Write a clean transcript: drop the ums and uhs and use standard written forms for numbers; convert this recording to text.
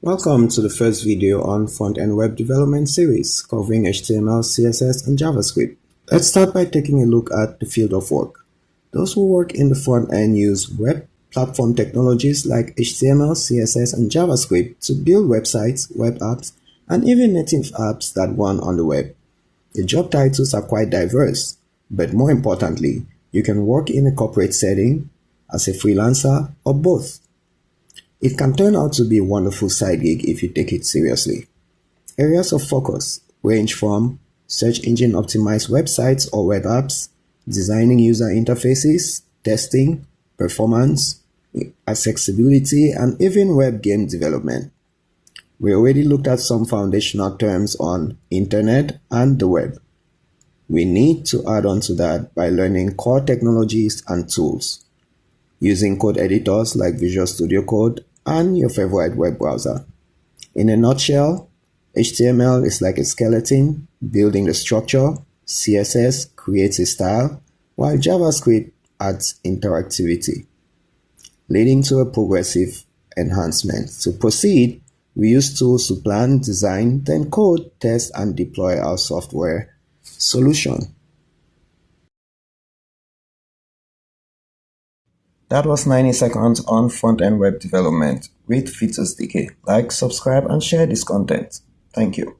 Welcome to the first video on front-end web development series covering HTML, CSS, and JavaScript. Let's start by taking a look at the field of work. Those who work in the front end use web platform technologies like HTML, CSS, and JavaScript to build websites, web apps, and even native apps that run on the web. The job titles are quite diverse, but more importantly, you can work in a corporate setting, as a freelancer, or both. It can turn out to be a wonderful side gig if you take it seriously. Areas of focus range from search engine optimized websites or web apps, designing user interfaces, testing, performance, accessibility, and even web game development. We already looked at some foundational terms on internet and the web. We need to add on to that by learning core technologies and tools, using code editors like Visual Studio Code and your favorite web browser. In a nutshell, HTML is like a skeleton, building the structure, CSS creates a style, while JavaScript adds interactivity, leading to a progressive enhancement. To proceed, we use tools to plan, design, then code, test, and deploy our software solution. That was 90 seconds on front-end web development with Features Decay. Like, subscribe, and share this content. Thank you.